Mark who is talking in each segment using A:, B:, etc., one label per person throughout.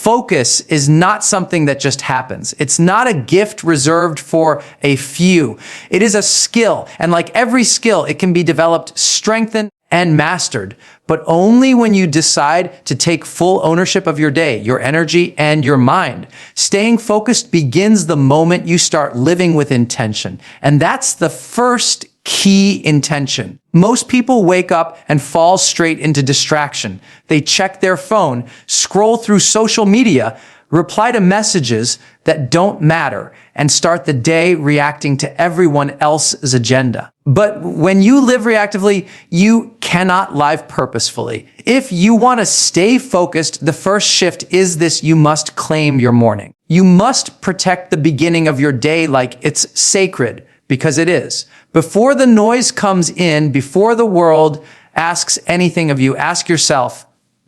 A: Focus is not something that just happens. It's not a gift reserved for a few. It is a skill. And like every skill, it can be developed, strengthened, and mastered, but only when you decide to take full ownership of your day, your energy, and your mind. Staying focused begins the moment you start living with intention. And that's the first key intention. Most people wake up and fall straight into distraction. They check their phone, scroll through social media, reply to messages that don't matter, and start the day reacting to everyone else's agenda. But when you live reactively, you cannot live purposefully. If you want to stay focused, the first shift is this: you must claim your morning. You must protect the beginning of your day like it's sacred, because it is. Before the noise comes in, before the world asks anything of you, ask yourself,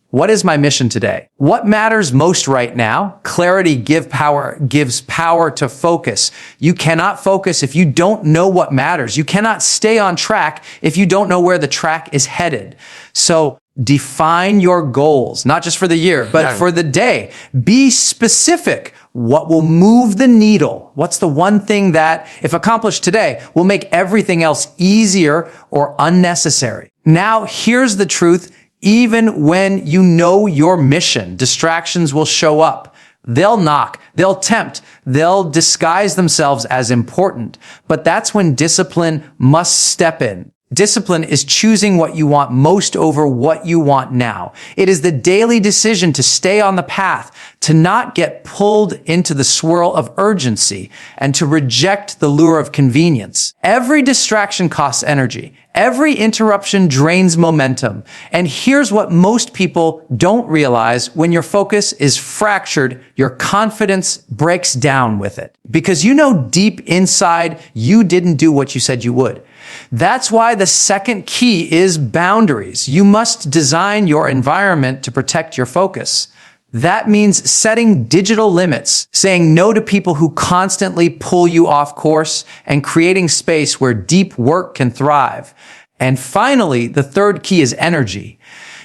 A: what is my mission today? What matters most right now? Clarity gives power to focus. You cannot focus if you don't know what matters. You cannot stay on track if you don't know where the track is headed. So define your goals, not just for the year, but for the day. Be specific. What will move the needle? What's the one thing that, if accomplished today, will make everything else easier or unnecessary? Now, here's the truth. Even when you know your mission, distractions will show up. They'll knock, they'll tempt, they'll disguise themselves as important. But that's when discipline must step in. Discipline is choosing what you want most over what you want now. It is the daily decision to stay on the path, to not get pulled into the swirl of urgency, and to reject the lure of convenience. Every distraction costs energy. Every interruption drains momentum. And here's what most people don't realize: when your focus is fractured, your confidence breaks down with it. Because you know deep inside you didn't do what you said you would. That's why the second key is boundaries. You must design your environment to protect your focus. That means setting digital limits, saying no to people who constantly pull you off course, and creating space where deep work can thrive. And finally, the third key is energy.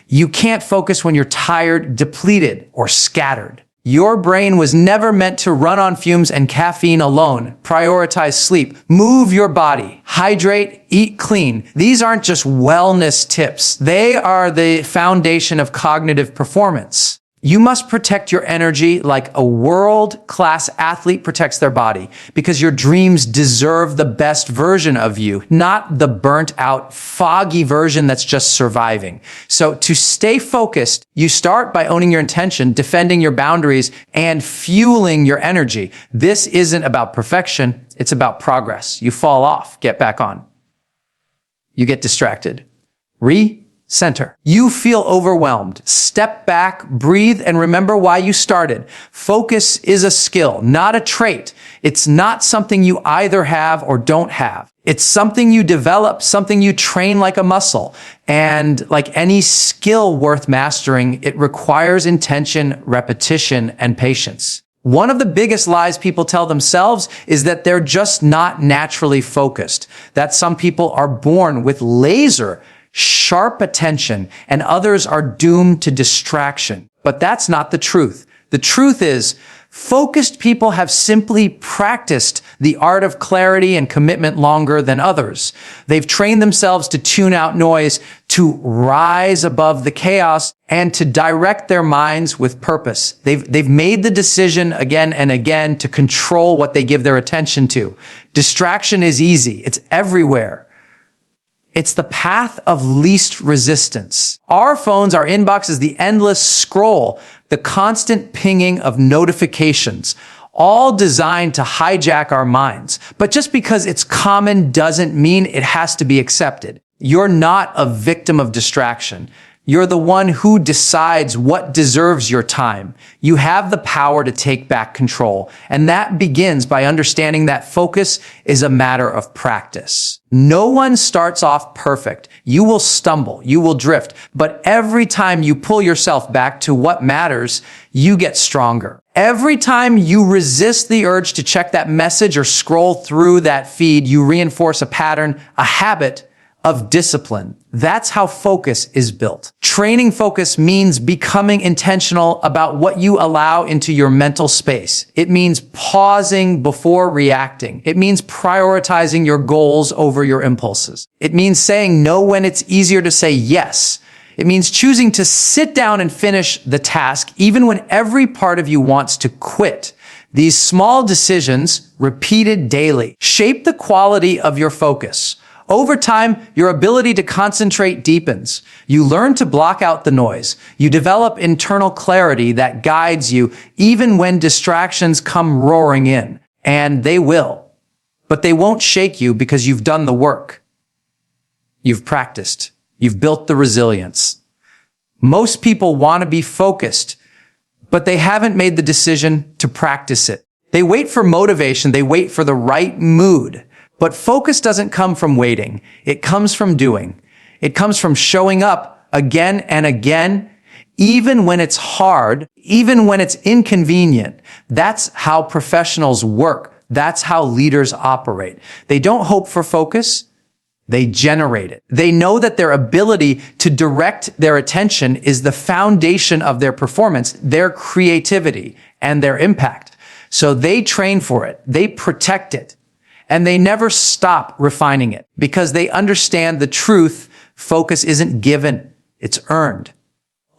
A: You can't focus when you're tired, depleted, or scattered. Your brain was never meant to run on fumes and caffeine alone. Prioritize sleep. Move your body. Hydrate. Eat clean. These aren't just wellness tips. They are the foundation of cognitive performance. You must protect your energy like a world-class athlete protects their body, because your dreams deserve the best version of you, not the burnt-out, foggy version that's just surviving. So to stay focused, you start by owning your intention, defending your boundaries, and fueling your energy. This isn't about perfection. It's about progress. You fall off, get back on. You get distracted. Center. You feel overwhelmed. Step back, breathe, and remember why you started. Focus is a skill, not a trait. It's not something you either have or don't have. It's something you develop, something you train like a muscle. And like any skill worth mastering, it requires intention, repetition, and patience. One of the biggest lies people tell themselves is that they're just not naturally focused, that some people are born with sharp attention, and others are doomed to distraction. But that's not the truth. The truth is, focused people have simply practiced the art of clarity and commitment longer than others. They've trained themselves to tune out noise, to rise above the chaos, and to direct their minds with purpose. They've made the decision again and again to control what they give their attention to. Distraction is easy. It's everywhere. It's the path of least resistance. Our phones, our inbox is the endless scroll, the constant pinging of notifications, all designed to hijack our minds. But just because it's common doesn't mean it has to be accepted. You're not a victim of distraction. You're the one who decides what deserves your time. You have the power to take back control. And that begins by understanding that focus is a matter of practice. No one starts off perfect. You will stumble, you will drift, but every time you pull yourself back to what matters, you get stronger. Every time you resist the urge to check that message or scroll through that feed, you reinforce a pattern, a habit, of discipline. That's how focus is built. Training focus means becoming intentional about what you allow into your mental space. It means pausing before reacting. It means prioritizing your goals over your impulses. It means saying no when it's easier to say yes. It means choosing to sit down and finish the task even when every part of you wants to quit. These small decisions, repeated daily, shape the quality of your focus. Over time, your ability to concentrate deepens. You learn to block out the noise. You develop internal clarity that guides you even when distractions come roaring in. And they will. But they won't shake you because you've done the work. You've practiced. You've built the resilience. Most people want to be focused, but they haven't made the decision to practice it. They wait for motivation. They wait for the right mood. But focus doesn't come from waiting. It comes from doing. It comes from showing up again and again, even when it's hard, even when it's inconvenient. That's how professionals work. That's how leaders operate. They don't hope for focus. They generate it. They know that their ability to direct their attention is the foundation of their performance, their creativity, and their impact. So they train for it. They protect it. And they never stop refining it because they understand the truth. Focus isn't given. It's earned.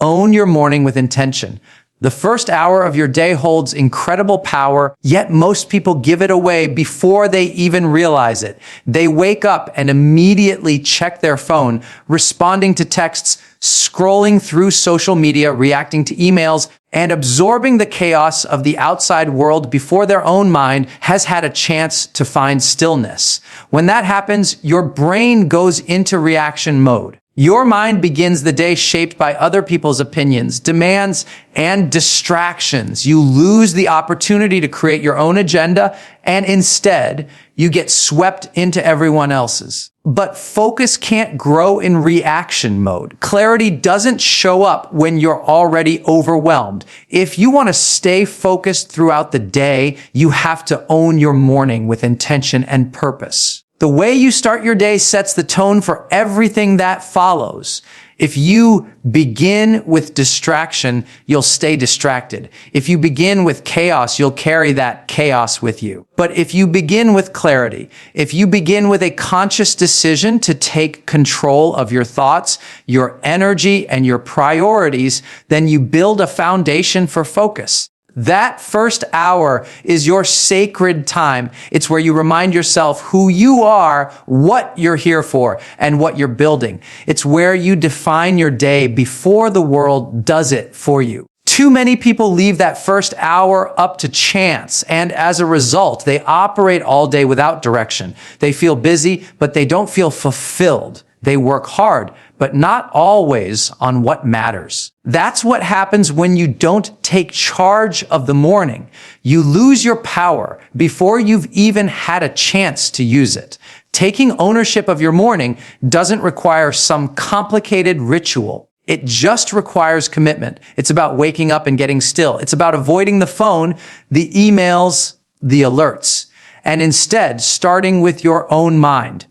A: Own your morning with intention. The first hour of your day holds incredible power, yet most people give it away before they even realize it. They wake up and immediately check their phone, responding to texts, scrolling through social media, reacting to emails, and absorbing the chaos of the outside world before their own mind has had a chance to find stillness. When that happens, your brain goes into reaction mode. Your mind begins the day shaped by other people's opinions, demands, and distractions. You lose the opportunity to create your own agenda, and instead, you get swept into everyone else's. But focus can't grow in reaction mode. Clarity doesn't show up when you're already overwhelmed. If you want to stay focused throughout the day, you have to own your morning with intention and purpose. The way you start your day sets the tone for everything that follows. If you begin with distraction, you'll stay distracted. If you begin with chaos, you'll carry that chaos with you. But if you begin with clarity, if you begin with a conscious decision to take control of your thoughts, your energy, and your priorities, then you build a foundation for focus. That first hour is your sacred time. It's where you remind yourself who you are, what you're here for, and what you're building. It's where you define your day before the world does it for you. Too many people leave that first hour up to chance, and as a result, they operate all day without direction. They feel busy, but they don't feel fulfilled. They work hard, but not always on what matters. That's what happens when you don't take charge of the morning. You lose your power before you've even had a chance to use it. Taking ownership of your morning doesn't require some complicated ritual. It just requires commitment. It's about waking up and getting still. It's about avoiding the phone, the emails, the alerts, and instead starting with your own mind.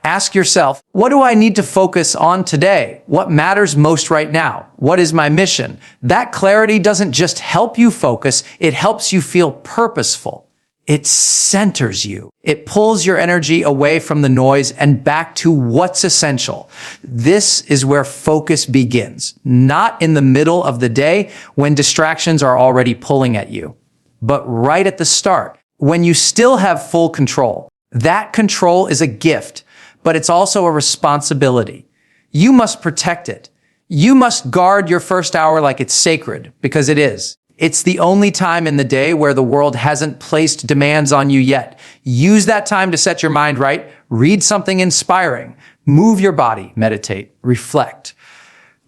A: Ask yourself, what do I need to focus on today? What matters most right now? What is my mission? That clarity doesn't just help you focus, it helps you feel purposeful. It centers you. It pulls your energy away from the noise and back to what's essential. This is where focus begins, not in the middle of the day when distractions are already pulling at you, but right at the start, when you still have full control. That control is a gift, but it's also a responsibility. You must protect it. You must guard your first hour like it's sacred, because it is. It's the only time in the day where the world hasn't placed demands on you yet. Use that time to set your mind right. Read something inspiring. Move your body. Meditate. Reflect.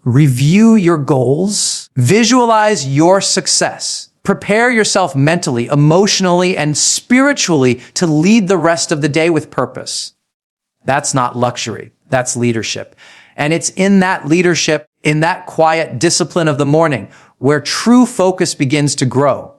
A: Review your goals. Visualize your success. Prepare yourself mentally, emotionally, and spiritually to lead the rest of the day with purpose. That's not luxury. That's leadership. And it's in that leadership, in that quiet discipline of the morning, where true focus begins to grow.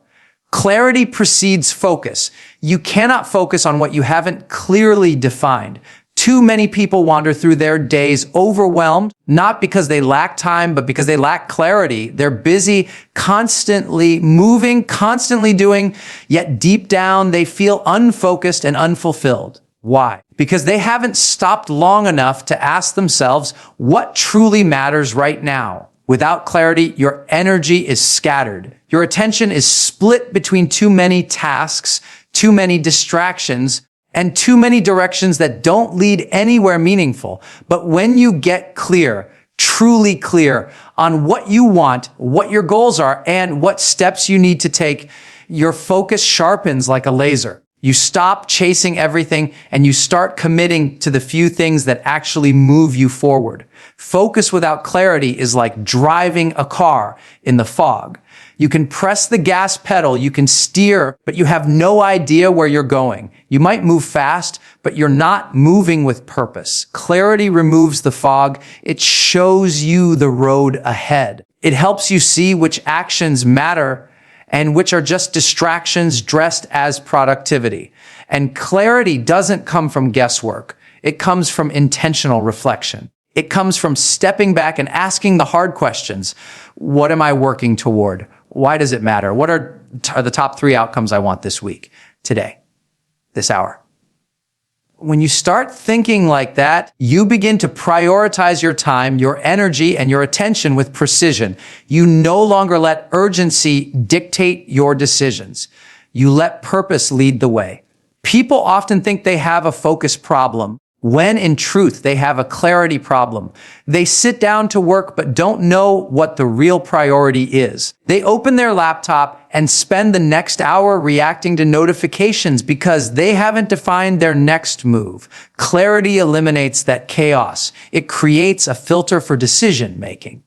A: Clarity precedes focus. You cannot focus on what you haven't clearly defined. Too many people wander through their days overwhelmed, not because they lack time, but because they lack clarity. They're busy, constantly moving, constantly doing, yet deep down they feel unfocused and unfulfilled. Why? Because they haven't stopped long enough to ask themselves what truly matters right now. Without clarity, your energy is scattered. Your attention is split between too many tasks, too many distractions, and too many directions that don't lead anywhere meaningful. But when you get clear, truly clear on what you want, what your goals are, and what steps you need to take, your focus sharpens like a laser. You stop chasing everything and you start committing to the few things that actually move you forward. Focus without clarity is like driving a car in the fog. You can press the gas pedal, you can steer, but you have no idea where you're going. You might move fast, but you're not moving with purpose. Clarity removes the fog. It shows you the road ahead. It helps you see which actions matter and which are just distractions dressed as productivity. And clarity doesn't come from guesswork. It comes from intentional reflection. It comes from stepping back and asking the hard questions. What am I working toward? Why does it matter? What are the top 3 outcomes I want this week, today, this hour? When you start thinking like that, you begin to prioritize your time, your energy, and your attention with precision. You no longer let urgency dictate your decisions. You let purpose lead the way. People often think they have a focus problem, when in truth they have a clarity problem. They sit down to work but don't know what the real priority is. They open their laptop and spend the next hour reacting to notifications because they haven't defined their next move. Clarity eliminates that chaos. It creates a filter for decision making.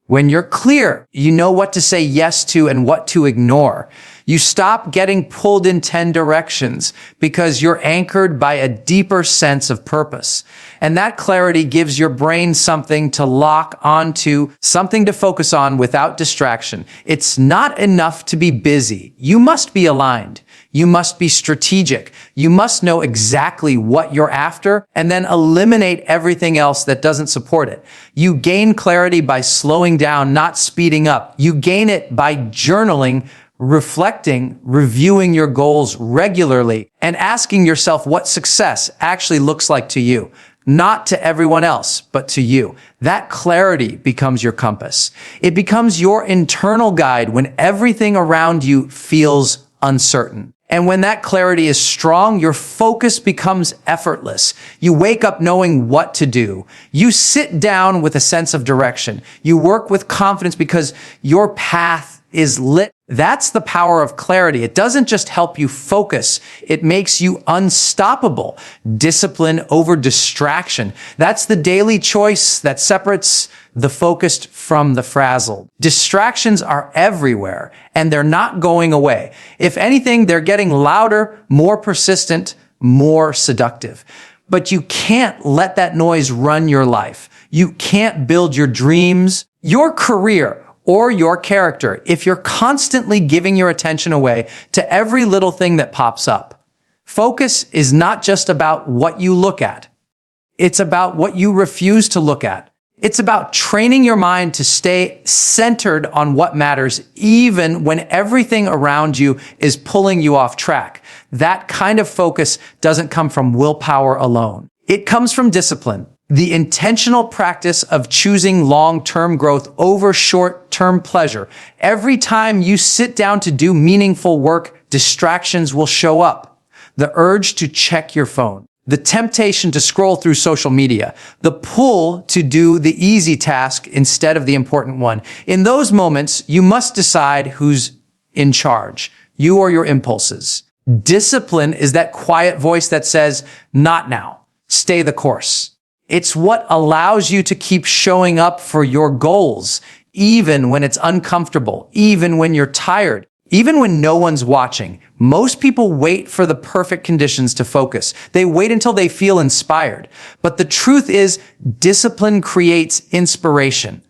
A: When you're clear, you know what to say yes to and what to ignore. You stop getting pulled in 10 directions because you're anchored by a deeper sense of purpose. And that clarity gives your brain something to lock onto, something to focus on without distraction. It's not enough to be busy. You must be aligned. You must be strategic. You must know exactly what you're after and then eliminate everything else that doesn't support it. You gain clarity by slowing down, not speeding up. You gain it by journaling, reflecting, reviewing your goals regularly, and asking yourself what success actually looks like to you. Not to everyone else, but to you. That clarity becomes your compass. It becomes your internal guide when everything around you feels uncertain. And when that clarity is strong, your focus becomes effortless. You wake up knowing what to do. You sit down with a sense of direction. You work with confidence because your path is lit. That's the power of clarity. It doesn't just help you focus. It makes you unstoppable. Discipline over distraction. That's the daily choice that separates the focused from the frazzled. Distractions are everywhere and they're not going away. If anything, they're getting louder, more persistent, more seductive. But you can't let that noise run your life. You can't build your dreams, your career, or your character if you're constantly giving your attention away to every little thing that pops up. Focus is not just about what you look at. It's about what you refuse to look at. It's about training your mind to stay centered on what matters, even when everything around you is pulling you off track. That kind of focus doesn't come from willpower alone. It comes from discipline. The intentional practice of choosing long-term growth over short-term pleasure. Every time you sit down to do meaningful work, distractions will show up. The urge to check your phone, the temptation to scroll through social media, the pull to do the easy task instead of the important one. In those moments, you must decide who's in charge, you or your impulses. Discipline is that quiet voice that says, "Not now. Stay the course." It's what allows you to keep showing up for your goals, even when it's uncomfortable, even when you're tired, even when no one's watching. Most people wait for the perfect conditions to focus. They wait until they feel inspired. But the truth is, discipline creates inspiration,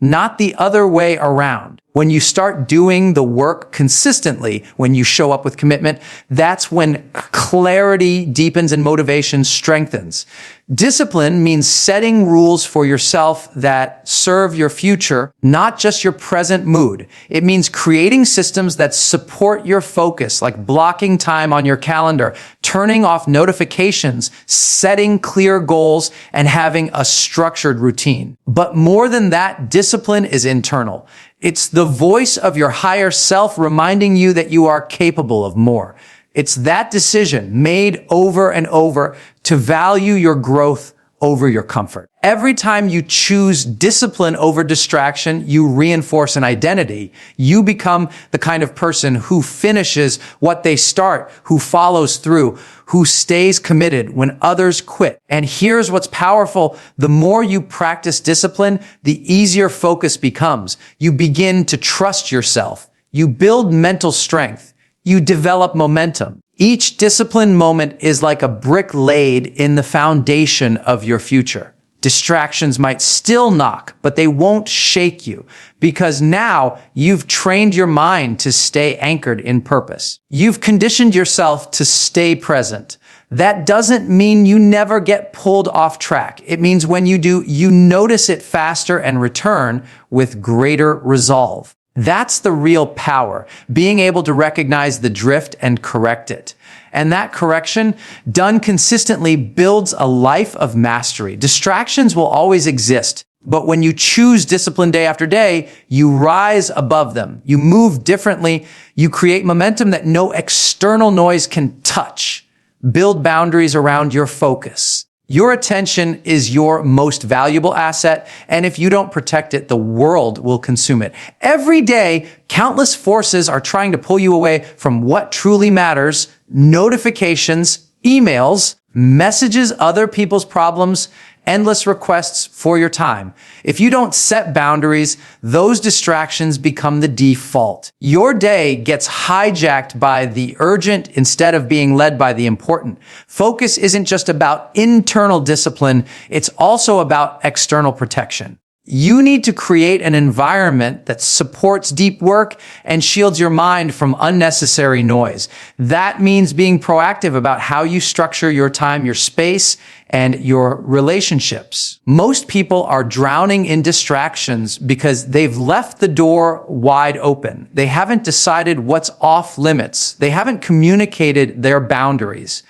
A: not the other way around. When you start doing the work consistently, when you show up with commitment, that's when clarity deepens and motivation strengthens. Discipline means setting rules for yourself that serve your future, not just your present mood. It means creating systems that support your focus, like blocking time on your calendar, turning off notifications, setting clear goals, and having a structured routine. But more than that, discipline is internal. It's the voice of your higher self reminding you that you are capable of more. It's that decision made over and over to value your growth over your comfort. Every time you choose discipline over distraction, you reinforce an identity. You become the kind of person who finishes what they start, who follows through, who stays committed when others quit. And here's what's powerful. The more you practice discipline, the easier focus becomes. You begin to trust yourself. You build mental strength. You develop momentum. Each discipline moment is like a brick laid in the foundation of your future. Distractions might still knock, but they won't shake you because now you've trained your mind to stay anchored in purpose. You've conditioned yourself to stay present. That doesn't mean you never get pulled off track. It means when you do, you notice it faster and return with greater resolve. That's the real power, being able to recognize the drift and correct it. And that correction, done consistently, builds a life of mastery. Distractions will always exist, but when you choose discipline day after day, you rise above them. You move differently. You create momentum that no external noise can touch. Build boundaries around your focus. Your attention is your most valuable asset, and if you don't protect it, the world will consume it. Every day, countless forces are trying to pull you away from what truly matters: notifications, emails, messages, other people's problems, endless requests for your time. If you don't set boundaries, those distractions become the default. Your day gets hijacked by the urgent instead of being led by the important. Focus isn't just about internal discipline, it's also about external protection. You need to create an environment that supports deep work and shields your mind from unnecessary noise. That means being proactive about how you structure your time, your space, and your relationships. Most people are drowning in distractions because they've left the door wide open. They haven't decided what's off limits. They haven't communicated their boundaries.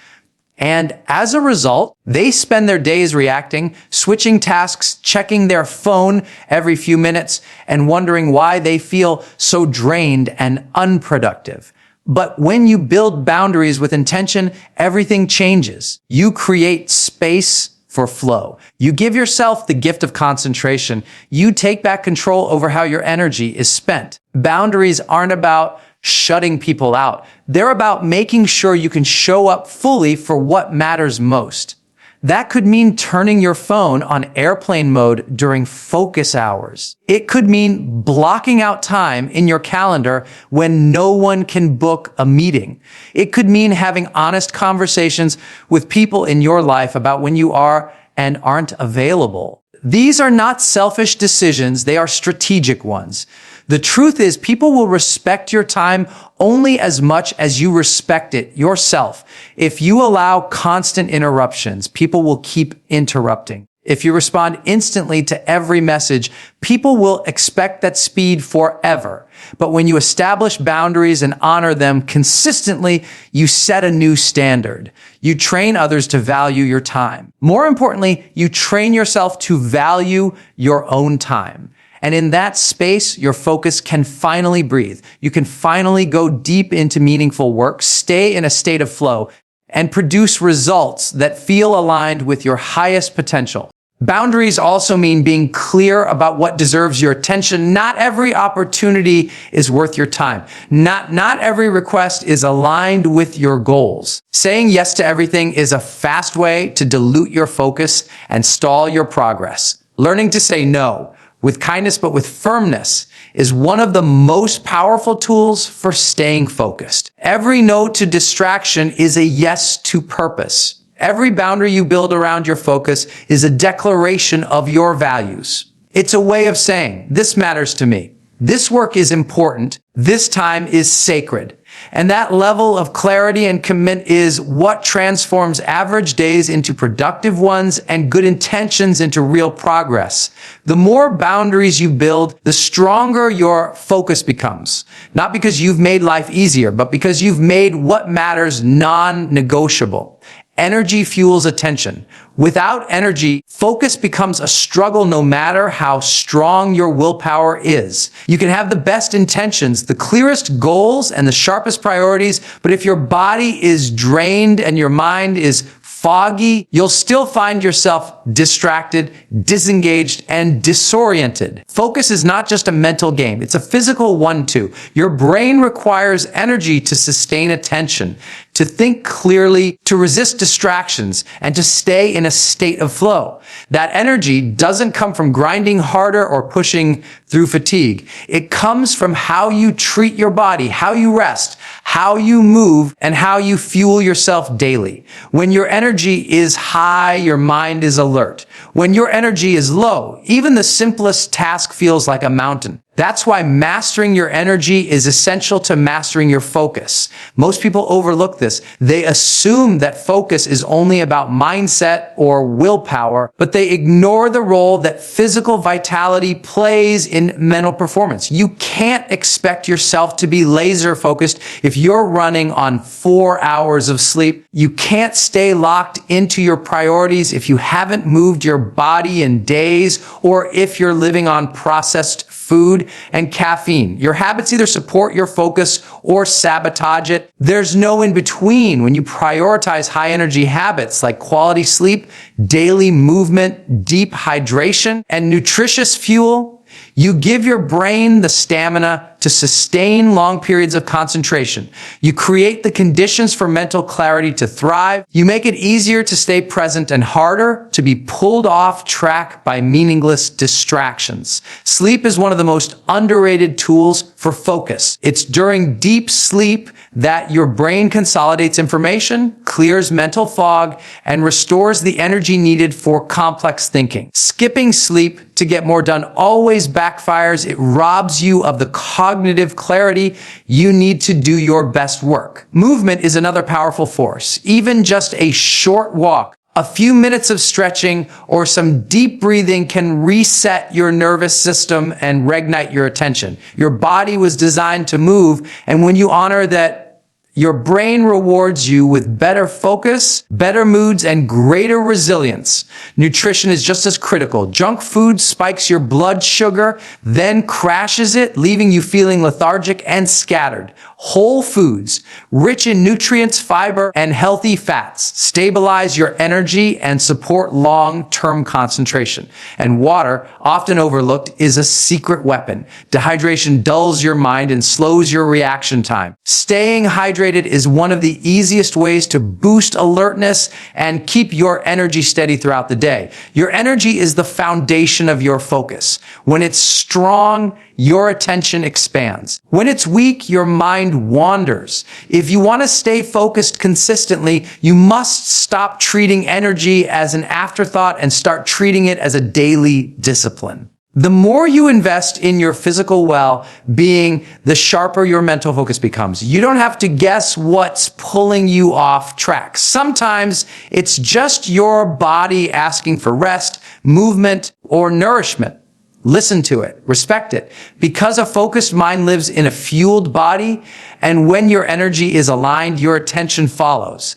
A: And as a result, they spend their days reacting, switching tasks, checking their phone every few minutes, and wondering why they feel so drained and unproductive. But when you build boundaries with intention, everything changes. You create space for flow. You give yourself the gift of concentration. You take back control over how your energy is spent. Boundaries aren't about shutting people out. They're about making sure you can show up fully for what matters most. That could mean turning your phone on airplane mode during focus hours. It could mean blocking out time in your calendar when no one can book a meeting. It could mean having honest conversations with people in your life about when you are and aren't available. These are not selfish decisions, they are strategic ones. The truth is, people will respect your time only as much as you respect it yourself. If you allow constant interruptions, people will keep interrupting. If you respond instantly to every message, people will expect that speed forever. But when you establish boundaries and honor them consistently, you set a new standard. You train others to value your time. More importantly, you train yourself to value your own time. And in that space, your focus can finally breathe. You can finally go deep into meaningful work, stay in a state of flow, and produce results that feel aligned with your highest potential. Boundaries also mean being clear about what deserves your attention. Not every opportunity is worth your time. Not every request is aligned with your goals. Saying yes to everything is a fast way to dilute your focus and stall your progress. Learning to say no with kindness but with firmness is one of the most powerful tools for staying focused. Every no to distraction is a yes to purpose. Every boundary you build around your focus is a declaration of your values. It's a way of saying, this matters to me. This work is important. This time is sacred. And that level of clarity and commitment is what transforms average days into productive ones and good intentions into real progress. The more boundaries you build, the stronger your focus becomes. Not because you've made life easier, but because you've made what matters non-negotiable. Energy fuels attention. Without energy, focus becomes a struggle no matter how strong your willpower is. You can have the best intentions, the clearest goals, and the sharpest priorities, but if your body is drained and your mind is foggy, you'll still find yourself distracted, disengaged, and disoriented. Focus is not just a mental game, it's a physical one too. Your brain requires energy to sustain attention, to think clearly, to resist distractions, and to stay in a state of flow. That energy doesn't come from grinding harder or pushing through fatigue. It comes from how you treat your body, how you rest, how you move, and how you fuel yourself daily. When your energy is high, your mind is alert. When your energy is low, even the simplest task feels like a mountain. That's why mastering your energy is essential to mastering your focus. Most people overlook this. They assume that focus is only about mindset or willpower, but they ignore the role that physical vitality plays in mental performance. You can't expect yourself to be laser focused if you're running on 4 hours of sleep. You can't stay locked into your priorities if you haven't moved your body in days, or if you're living on processed food and caffeine. Your habits either support your focus or sabotage it. There's no in between. When you prioritize high energy habits like quality sleep, daily movement, deep hydration, and nutritious fuel, you give your brain the stamina to sustain long periods of concentration. You create the conditions for mental clarity to thrive. You make it easier to stay present and harder to be pulled off track by meaningless distractions. Sleep is one of the most underrated tools for focus. It's during deep sleep that your brain consolidates information, clears mental fog, and restores the energy needed for complex thinking. Skipping sleep to get more done always backfires. It robs you of the cognitive clarity you need to do your best work. Movement is another powerful force. Even just a short walk, a few minutes of stretching, or some deep breathing can reset your nervous system and reignite your attention. Your body was designed to move, and when you honor that, your brain rewards you with better focus, better moods, and greater resilience. Nutrition is just as critical. Junk food spikes your blood sugar, then crashes it, leaving you feeling lethargic and scattered. Whole foods, rich in nutrients, fiber, and healthy fats, stabilize your energy and support long-term concentration. And water, often overlooked, is a secret weapon. Dehydration dulls your mind and slows your reaction time. Staying hydrated is one of the easiest ways to boost alertness and keep your energy steady throughout the day. Your energy is the foundation of your focus. When it's strong, your attention expands. When it's weak, your mind wanders. If you want to stay focused consistently, you must stop treating energy as an afterthought and start treating it as a daily discipline. The more you invest in your physical well-being, the sharper your mental focus becomes. You don't have to guess what's pulling you off track. Sometimes it's just your body asking for rest, movement, or nourishment. Listen to it, respect it, because a focused mind lives in a fueled body, and when your energy is aligned, your attention follows.